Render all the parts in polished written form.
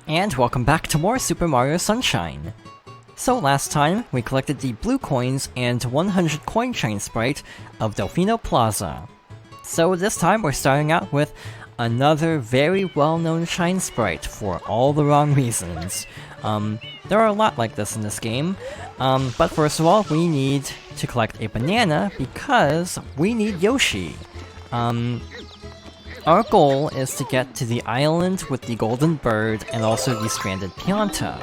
And welcome back to more Super Mario Sunshine! So last time, we collected the blue coins and 100 coin shine sprite of Delfino Plaza. So this time we're starting out with another very well-known shine sprite for all the wrong reasons. There are a lot like this in this game, but first of all, we need to collect a banana because we need Yoshi. Our goal is to get to the island with the golden bird and also the stranded Pianta.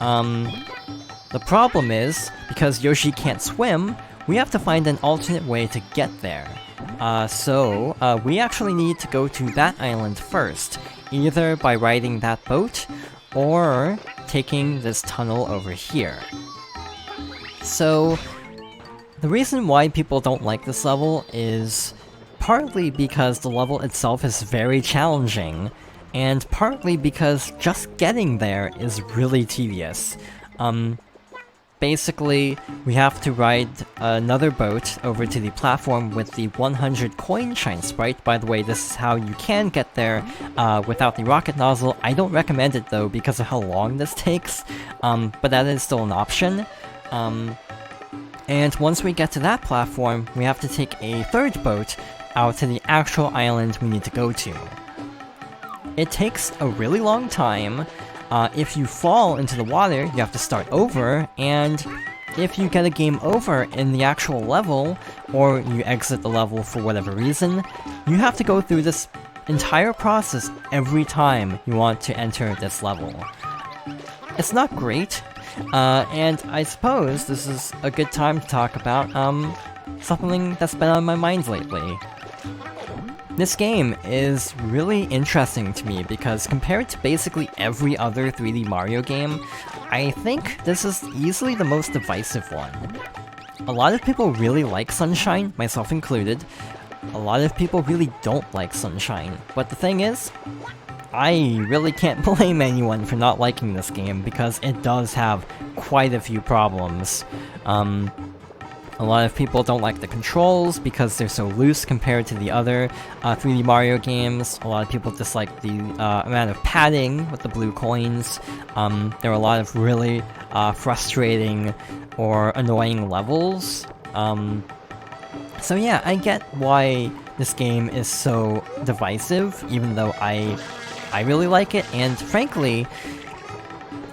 The problem is, because Yoshi can't swim, we have to find an alternate way to get there. So we actually need to go to that island first, either by riding that boat, or taking this tunnel over here. So, the reason why people don't like this level is partly because the level itself is very challenging, and partly because just getting there is really tedious. Basically, we have to ride another boat over to the platform with the 100 coin shine sprite. By the way, this is how you can get there without the rocket nozzle. I don't recommend it though because of how long this takes, but that is still an option. And once we get to that platform, we have to take a third boat out to the actual island we need to go to. It takes a really long time. If you fall into the water, you have to start over, and if you get a game over in the actual level, or you exit the level for whatever reason, you have to go through this entire process every time you want to enter this level. It's not great, and I suppose this is a good time to talk about something that's been on my mind lately. This game is really interesting to me because compared to basically every other 3D Mario game, I think this is easily the most divisive one. A lot of people really like Sunshine, myself included. A lot of people really don't like Sunshine, but the thing is, I really can't blame anyone for not liking this game because it does have quite a few problems. A lot of people don't like the controls because they're so loose compared to the other 3D Mario games. A lot of people dislike the amount of padding with the blue coins. There are a lot of really frustrating or annoying levels. So yeah, I get why this game is so divisive, even though I really like it, and frankly,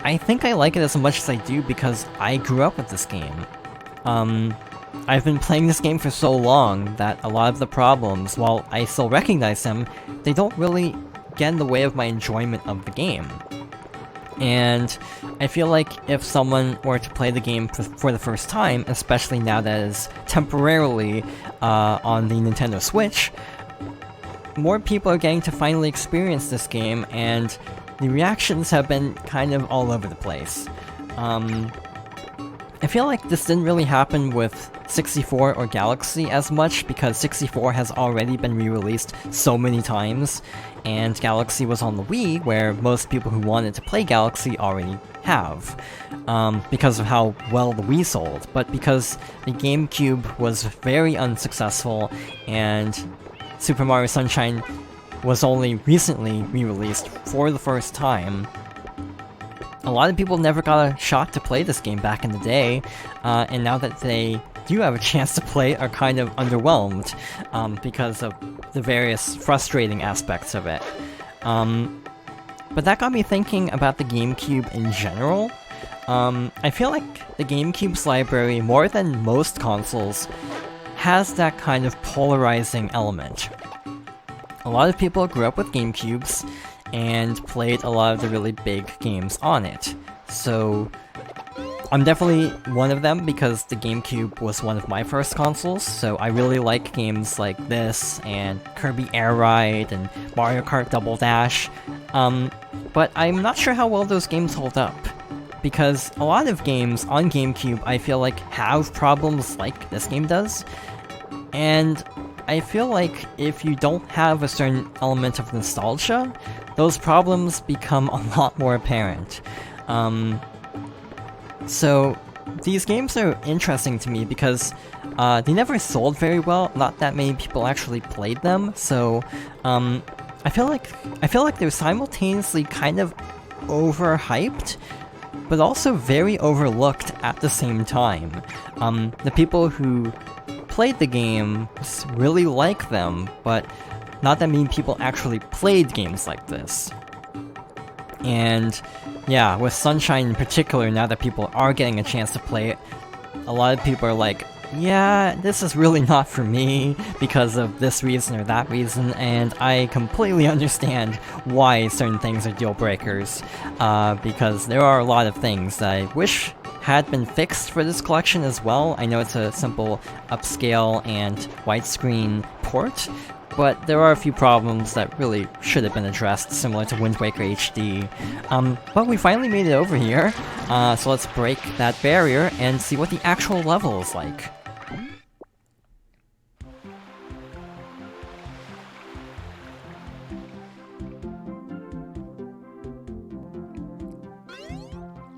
I think I like it as much as I do because I grew up with this game. I've been playing this game for so long that a lot of the problems, while I still recognize them, they don't really get in the way of my enjoyment of the game. And I feel like if someone were to play the game for the first time, especially now that it's temporarily on the Nintendo Switch, more people are getting to finally experience this game, and the reactions have been kind of all over the place. I feel like this didn't really happen with 64 or Galaxy as much because 64 has already been re-released so many times, and Galaxy was on the Wii, where most people who wanted to play Galaxy already have, because of how well the Wii sold. But because the GameCube was very unsuccessful, and Super Mario Sunshine was only recently re-released for the first time, a lot of people never got a shot to play this game back in the day, and now that they do have a chance to play, are kind of underwhelmed because of the various frustrating aspects of it. But that got me thinking about the GameCube in general. I feel like the GameCube's library, more than most consoles, has that kind of polarizing element. A lot of people grew up with GameCubes, and played a lot of the really big games on it. So, I'm definitely one of them because the GameCube was one of my first consoles, so I really like games like this, and Kirby Air Ride, and Mario Kart Double Dash, but I'm not sure how well those games hold up. Because a lot of games on GameCube I feel like have problems like this game does, and I feel like if you don't have a certain element of nostalgia, those problems become a lot more apparent. So these games are interesting to me because they never sold very well, not that many people actually played them, so I feel like they're simultaneously kind of overhyped, but also very overlooked at the same time. The people who played the game really like them, but not that many people actually played games like this. And yeah, with Sunshine in particular, now that people are getting a chance to play it, a lot of people are like, yeah, this is really not for me because of this reason or that reason, and I completely understand why certain things are deal breakers, because there are a lot of things that I wish had been fixed for this collection as well. I know it's a simple upscale and widescreen port, but there are a few problems that really should have been addressed, similar to Wind Waker HD. But we finally made it over here, so let's break that barrier and see what the actual level is like.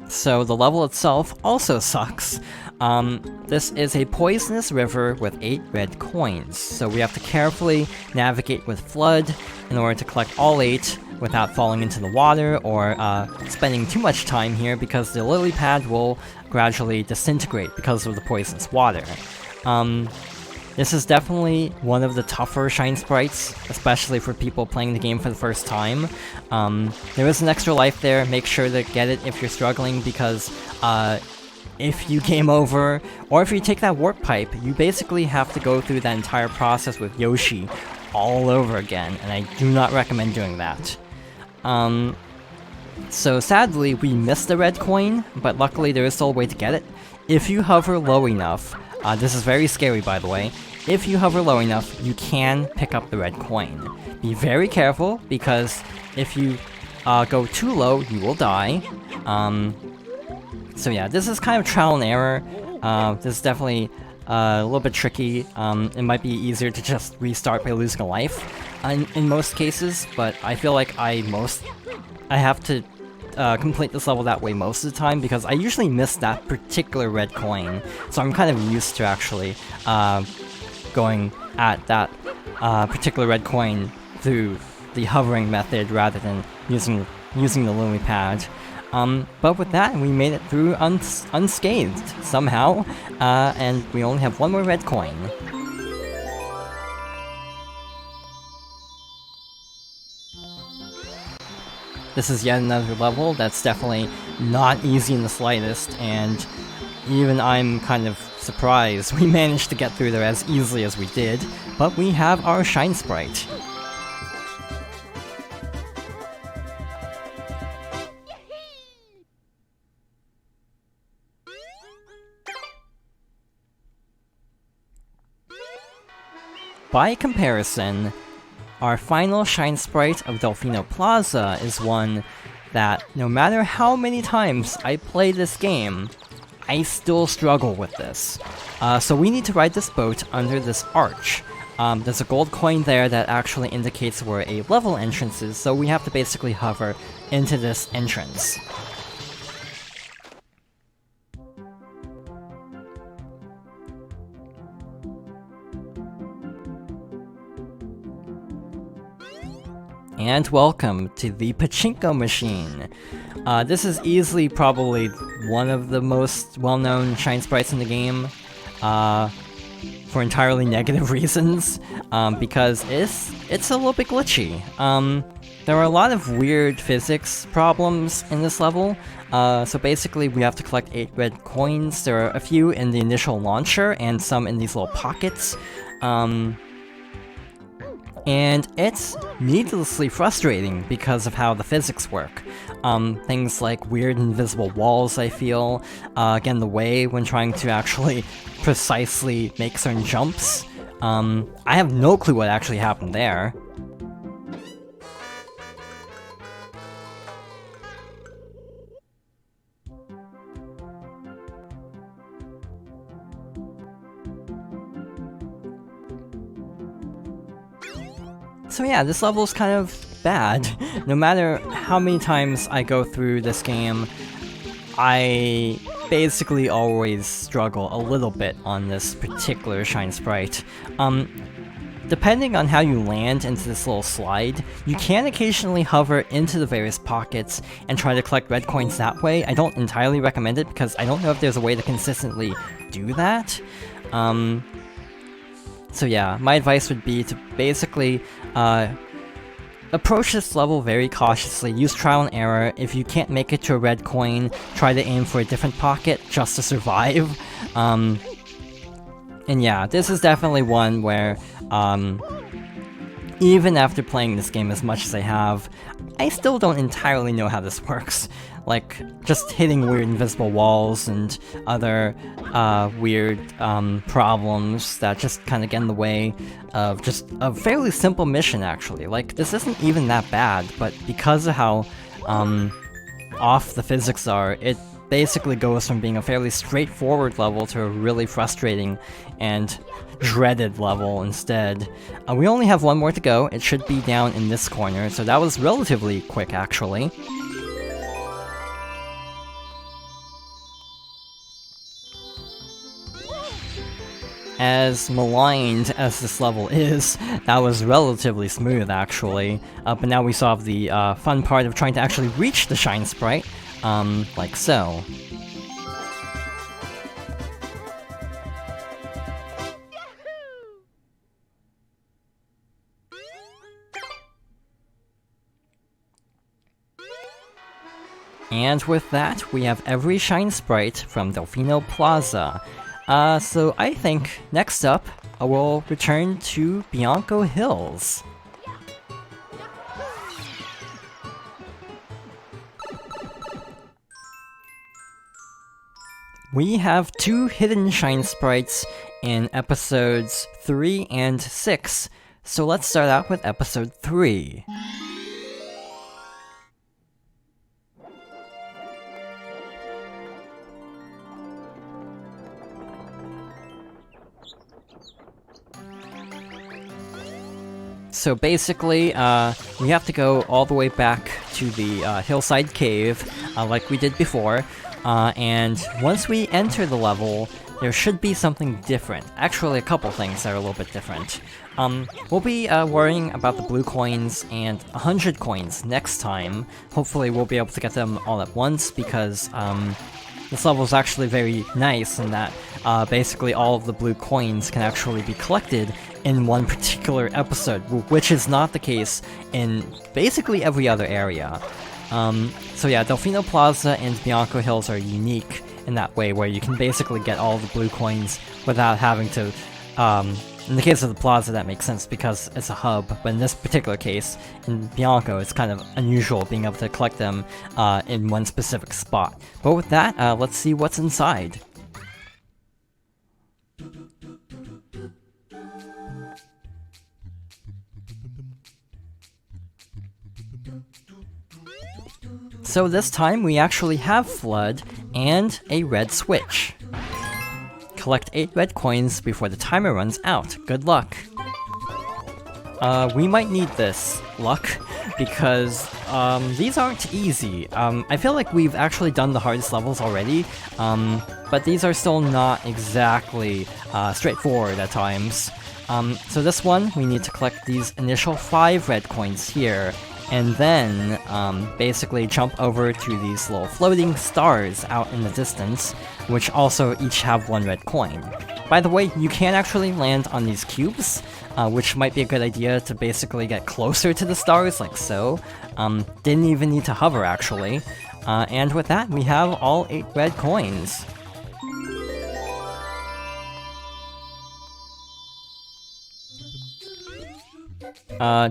So the level itself also sucks. This is a poisonous river with 8 red coins, so we have to carefully navigate with F.L.U.D. in order to collect all 8 without falling into the water or spending too much time here, because the lily pad will gradually disintegrate because of the poisonous water. This is definitely one of the tougher Shine Sprites, especially for people playing the game for the first time. There is an extra life there, make sure to get it if you're struggling, because if you game over, or if you take that warp pipe, you basically have to go through that entire process with Yoshi all over again, and I do not recommend doing that. So sadly, we missed the red coin, but luckily there is still a way to get it. If you hover low enough, this is very scary by the way, if you hover low enough, you can pick up the red coin. Be very careful, because if you go too low, you will die. So yeah, this is kind of trial and error. This is definitely a little bit tricky. It might be easier to just restart by losing a life in most cases, but I feel like I have to complete this level that way most of the time, because I usually miss that particular red coin, so I'm kind of used to actually going at that particular red coin through the hovering method rather than using the lily pad. But with that, we made it through unscathed somehow, and we only have one more red coin. This is yet another level that's definitely not easy in the slightest, and even I'm kind of surprised we managed to get through there as easily as we did, but we have our Shine Sprite. By comparison, our final Shine Sprite of Delfino Plaza is one that, no matter how many times I play this game, I still struggle with this. So we need to ride this boat under this arch. There's a gold coin there that actually indicates where a level entrance is, so we have to basically hover into this entrance. And welcome to the Pachinko machine. This is easily probably one of the most well-known Shine Sprites in the game, for entirely negative reasons, because it's a little bit glitchy. There are a lot of weird physics problems in this level, so basically we have to collect 8 red coins. There are a few in the initial launcher, and some in these little pockets. And it's needlessly frustrating because of how the physics work. Things like weird invisible walls, I feel, get in the way when trying to actually precisely make certain jumps. I have no clue what actually happened there. So yeah, this level's kind of bad. No matter how many times I go through this game, I basically always struggle a little bit on this particular Shine Sprite. depending on how you land into this little slide, you can occasionally hover into the various pockets and try to collect red coins that way. I don't entirely recommend it because I don't know if there's a way to consistently do that. So yeah, my advice would be to basically approach this level very cautiously, use trial and error. If you can't make it to a red coin, try to aim for a different pocket just to survive. And yeah, this is definitely one where, even after playing this game as much as I have, I still don't entirely know how this works. Like, just hitting weird invisible walls and other weird problems that just kind of get in the way of just a fairly simple mission, actually. Like, this isn't even that bad, but because of how off the physics are, it basically goes from being a fairly straightforward level to a really frustrating and dreaded level instead. We only have one more to go. It should be down in this corner, so that was relatively quick, actually. As maligned as this level is, that was relatively smooth, actually. But now we saw the fun part of trying to actually reach the Shine Sprite, like so. And with that, we have every Shine Sprite from Delfino Plaza. So I think, next up, we'll return to Bianco Hills. We have 2 hidden Shine Sprites in episodes 3 and 6, so let's start out with episode 3. So basically, we have to go all the way back to the hillside cave, like we did before, and once we enter the level, there should be something different. Actually, a couple things that are a little bit different. We'll be worrying about the blue coins and 100 coins next time. Hopefully we'll be able to get them all at once, because this level is actually very nice in that basically all of the blue coins can actually be collected in one particular episode, which is not the case in basically every other area. So yeah, Delfino Plaza and Bianco Hills are unique in that way, where you can basically get all the blue coins without having to... in the case of the Plaza, that makes sense because it's a hub, but in this particular case, in Bianco, it's kind of unusual being able to collect them in one specific spot. But with that, let's see what's inside. So this time we actually have F.L.U.D. and a red switch. Collect 8 red coins before the timer runs out. Good luck. We might need this luck, because these aren't easy. I feel like we've actually done the hardest levels already, but these are still not exactly straightforward at times. So this one, we need to collect these initial 5 red coins here, and then basically jump over to these little floating stars out in the distance, which also each have 1 red coin. By the way, you can actually land on these cubes, which might be a good idea to basically get closer to the stars, like so. Didn't even need to hover, actually. And with that, we have all 8 red coins.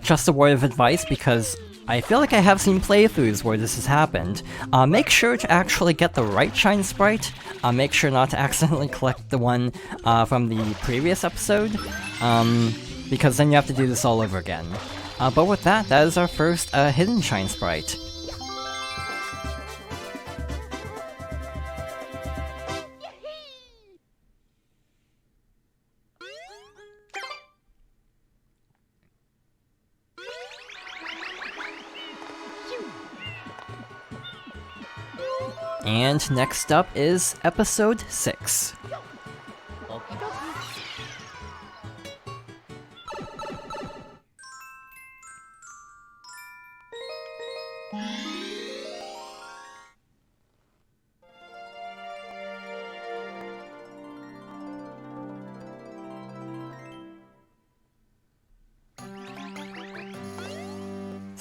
Just a word of advice, because I feel like I have seen playthroughs where this has happened. Make sure to actually get the right Shine Sprite. Make sure not to accidentally collect the one from the previous episode, because then you have to do this all over again. But with that, that is our first hidden Shine Sprite. And next up is episode 6.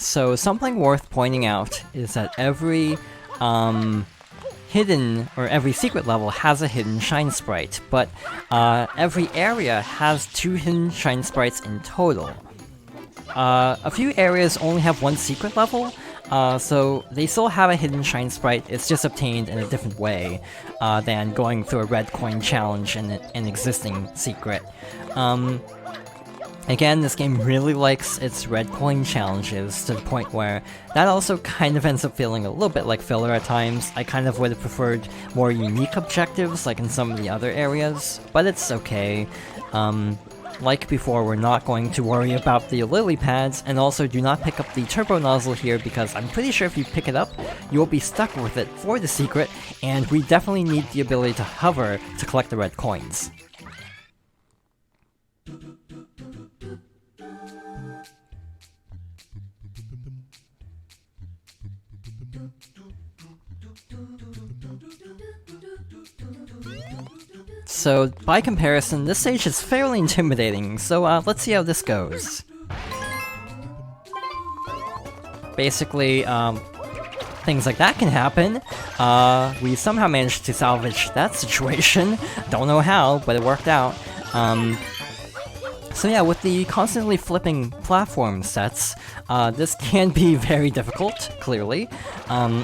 So something worth pointing out is that every hidden, or every secret level has a hidden shine sprite, but every area has 2 hidden shine sprites in total. A few areas only have 1 secret level, so they still have a hidden shine sprite, it's just obtained in a different way than going through a red coin challenge in an existing secret. Again, this game really likes its red coin challenges to the point where that also kind of ends up feeling a little bit like filler at times. I kind of would have preferred more unique objectives like in some of the other areas, but it's okay. Like before, we're not going to worry about the lily pads, and also do not pick up the turbo nozzle here because I'm pretty sure if you pick it up, you will be stuck with it for the secret, and we definitely need the ability to hover to collect the red coins. So, by comparison, this stage is fairly intimidating, so let's see how this goes. Basically, things like that can happen. We somehow managed to salvage that situation. Don't know how, but it worked out. So yeah, with the constantly flipping platform sets, this can be very difficult, clearly.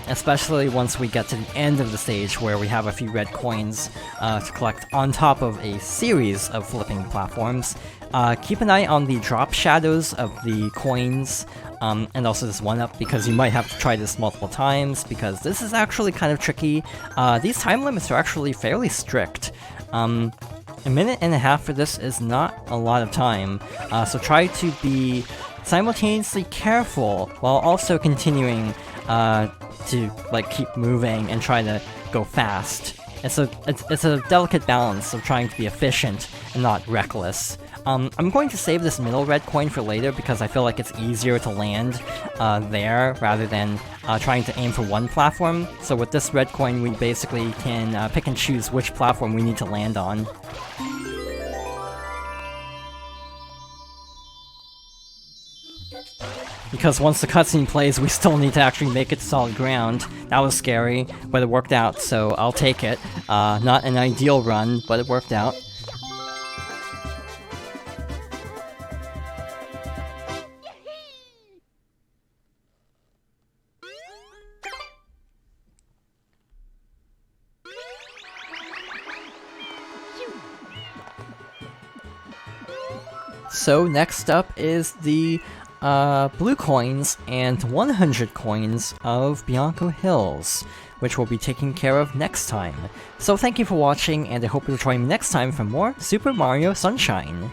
Especially once we get to the end of the stage where we have a few red coins to collect on top of a series of flipping platforms. Keep an eye on the drop shadows of the coins, and also this 1-up, because you might have to try this multiple times, because this is actually kind of tricky. These time limits are actually fairly strict. A minute and a half for this is not a lot of time, so try to be simultaneously careful while also continuing to like keep moving and try to go fast. It's a delicate balance of trying to be efficient and not reckless. I'm going to save this middle red coin for later because I feel like it's easier to land there rather than trying to aim for one platform. So with this red coin, we basically can pick and choose which platform we need to land on. Because once the cutscene plays, we still need to actually make it to solid ground. That was scary, but it worked out, so I'll take it. Not an ideal run, but it worked out. So next up is the blue coins and 100 coins of Bianco Hills, which we'll be taking care of next time. So thank you for watching, and I hope you'll join me next time for more Super Mario Sunshine!